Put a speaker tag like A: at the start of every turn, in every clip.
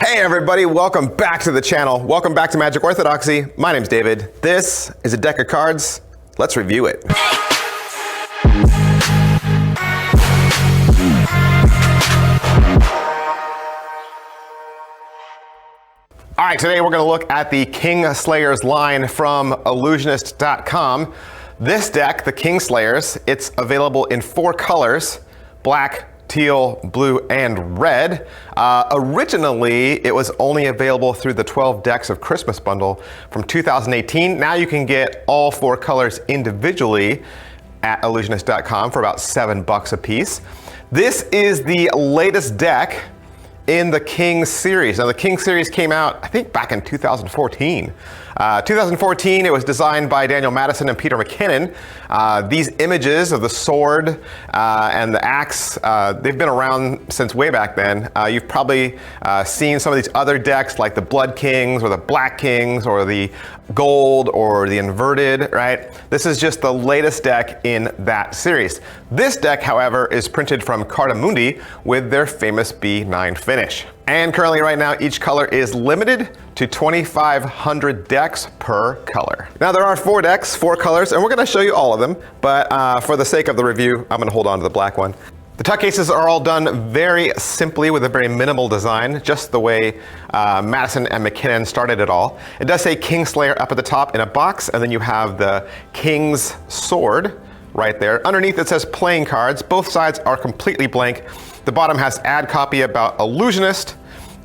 A: Hey everybody, welcome back to the channel. Welcome back to Magic Orthodoxy. My name's David. This is a deck of cards. Let's review it. All right, today we're gonna look at the King Slayers line from Ellusionist.com. This deck, the King Slayers, it's available in 4 colors: black, teal, blue, and red. Originally, it was only available through the 12 decks of Christmas bundle from 2018. Now you can get all 4 colors individually at Ellusionist.com for about $7 a piece. This is the latest deck in the King series. Now the King series came out, I think, back in 2014. 2014, it was designed by Daniel Madison and Peter McKinnon. These images of the sword and the axe, they've been around since way back then. You've probably seen some of these other decks like the Blood Kings or the Black Kings or the Gold or the Inverted, right? This is just the latest deck in that series. This deck, however, is printed from Carta Mundi with their famous B9 finish. And currently right now, each color is limited to 2,500 decks per color. Now there are 4 decks, 4 colors, and we're gonna show you all of them, but for the sake of the review, I'm gonna hold on to the black one. The tuck cases are all done very simply with a very minimal design, just the way Madison and McKinnon started it all. It does say King Slayer up at the top in a box, and then you have the King's Sword right there. Underneath it says playing cards. Both sides are completely blank. The bottom has ad copy about Illusionist,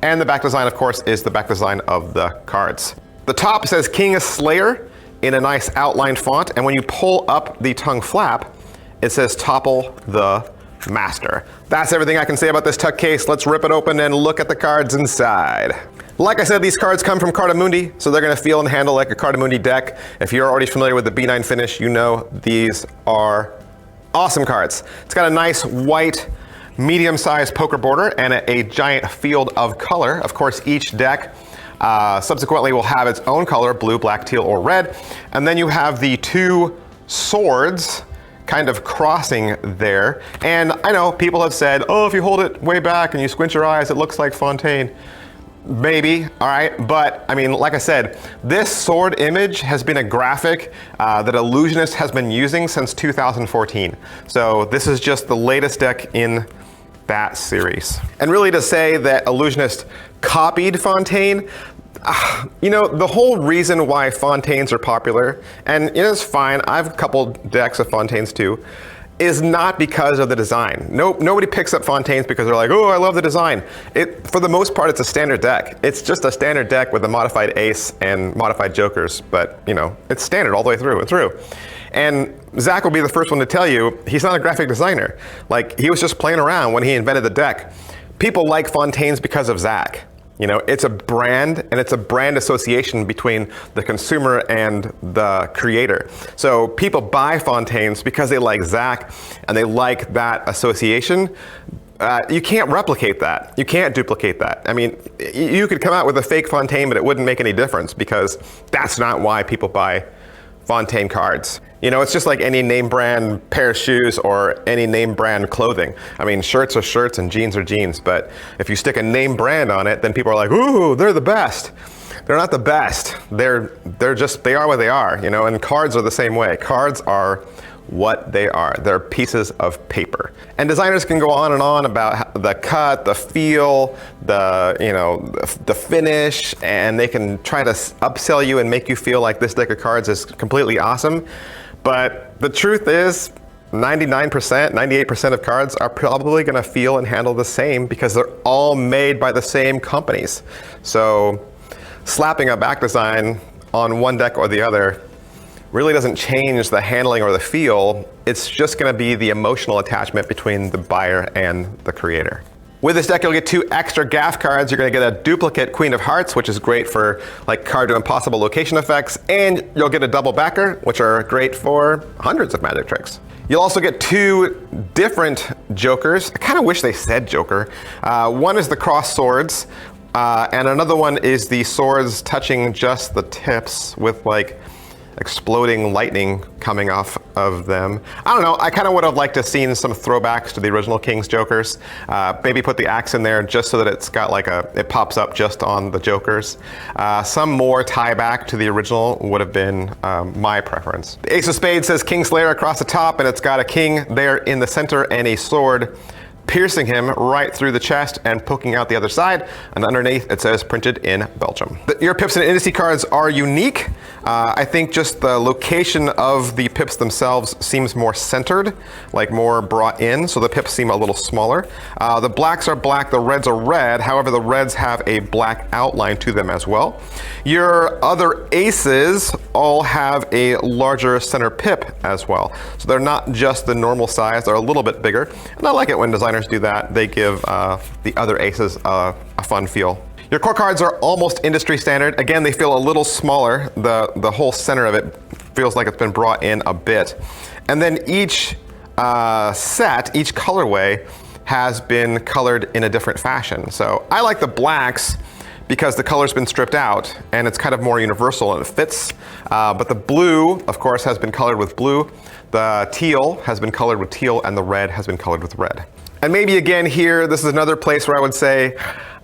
A: and the back design, of course, is the back design of the cards. The top says King Slayer in a nice outlined font, and when you pull up the tongue flap, it says Topple the Master. That's everything I can say about this tuck case. Let's rip it open and look at the cards inside. Like I said, these cards come from Carta Mundi, so they're gonna feel and handle like a Carta Mundi deck. If you're already familiar with the B9 finish, you know these are awesome cards. It's got a nice white, medium-sized poker border and a giant field of color. Of course, each deck subsequently will have its own color: blue, black, teal, or red. And then you have the 2 swords kind of crossing there. And I know people have said, oh, if you hold it way back and you squint your eyes, it looks like Fontaine. Maybe, all right, but I mean, like I said, this sword image has been a graphic that Ellusionist has been using since 2014. So this is just the latest deck in that series. And really, to say that Illusionist copied Fontaine, you know, the whole reason why Fontaines are popular, and it is fine, I have a couple decks of Fontaines too, is not because of the design. Nobody picks up Fontaines because they're like, oh, I love the design. For the most part, it's a standard deck. It's just a standard deck with a modified ace and modified jokers, but you know, it's standard all the way through and through. And Zach will be the first one to tell you, he's not a graphic designer. Like, he was just playing around when he invented the deck. People like Fontaines because of Zach. You know, it's a brand, and it's a brand association between the consumer and the creator. So people buy Fontaines because they like Zach and they like that association. You can't replicate that. You can't duplicate that. I mean, you could come out with a fake Fontaine, but it wouldn't make any difference because that's not why people buy Fontaine cards. You know, it's just like any name brand pair of shoes or any name brand clothing. I mean, shirts are shirts and jeans are jeans, but if you stick a name brand on it, then people are like, ooh, they're the best. They're not the best. They are what they are, you know, and cards are the same way. Cards are what they are. They're pieces of paper. And designers can go on and on about the cut, the feel, the finish, and they can try to upsell you and make you feel like this deck of cards is completely awesome. But the truth is, 99%, 98% of cards are probably gonna feel and handle the same because they're all made by the same companies. So slapping a back design on one deck or the other really doesn't change the handling or the feel. It's just gonna be the emotional attachment between the buyer and the creator. With this deck, you'll get 2 extra gaff cards. You're gonna get a duplicate Queen of Hearts, which is great for like card to impossible location effects, and you'll get a double backer, which are great for hundreds of magic tricks. You'll also get 2 different jokers. I kind of wish they said joker. One is the crossed swords, and another one is the swords touching just the tips with like exploding lightning coming off of them. I don't know, I kind of would have liked to have seen some throwbacks to the original King's Jokers. Maybe put the axe in there just so that it's got like it pops up just on the Jokers. Some more tie back to the original would have been my preference. The Ace of Spades says Kingslayer across the top, and it's got a king there in the center and a sword piercing him right through the chest and poking out the other side, and underneath it says printed in Belgium. Your pips and indice cards are unique. I think just the location of the pips themselves seems more centered, like more brought in, so the pips seem a little smaller. The blacks are black, the reds are red, however the reds have a black outline to them as well. Your other aces all have a larger center pip as well, so they're not just the normal size, they're a little bit bigger, and I like it when designers do that. They give the other aces a fun feel. Your core cards are almost industry standard. Again, they feel a little smaller. The whole center of it feels like it's been brought in a bit. And then each set, each colorway, has been colored in a different fashion. So I like the blacks because the color's been stripped out and it's kind of more universal and it fits. But the blue, of course, has been colored with blue. The teal has been colored with teal, and the red has been colored with red. And maybe again here, this is another place where I would say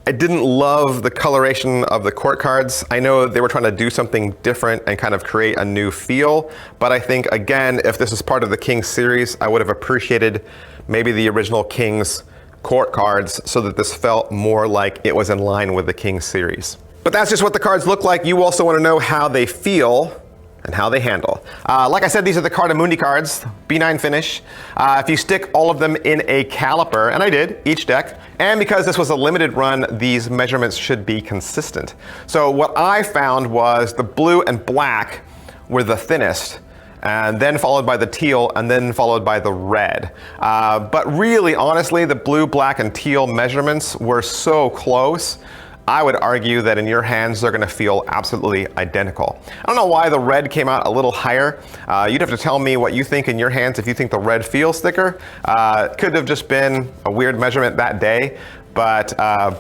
A: I didn't love the coloration of the court cards. I know they were trying to do something different and kind of create a new feel, but I think again, if this is part of the King series, I would have appreciated maybe the original King's court cards so that this felt more like it was in line with the King series. But that's just what the cards look like. You also want to know how they feel and how they handle. Like I said, these are the Cardamundi cards, B9 finish. If you stick all of them in a caliper, and I did, each deck, and because this was a limited run, these measurements should be consistent. So what I found was the blue and black were the thinnest, and then followed by the teal, and then followed by the red. But really, honestly, the blue, black, and teal measurements were so close, I would argue that in your hands, they're gonna feel absolutely identical. I don't know why the red came out a little higher. You'd have to tell me what you think in your hands if you think the red feels thicker. It could have just been a weird measurement that day, but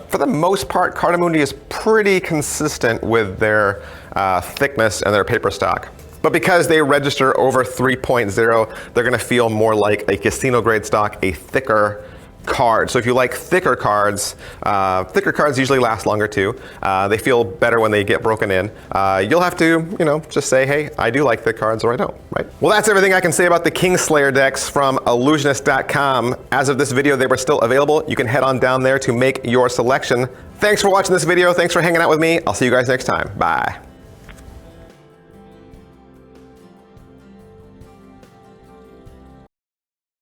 A: for the most part, Cardamundi is pretty consistent with their thickness and their paper stock. But because they register over 3.0, they're gonna feel more like a casino grade stock, a thicker card. So if you like thicker cards usually last longer too. They feel better when they get broken in. You'll have to, just say, hey, I do like thick cards or I don't, right? Well, that's everything I can say about the Kingslayer decks from Ellusionist.com. As of this video, they were still available. You can head on down there to make your selection. Thanks for watching this video. Thanks for hanging out with me. I'll see you guys next time. Bye.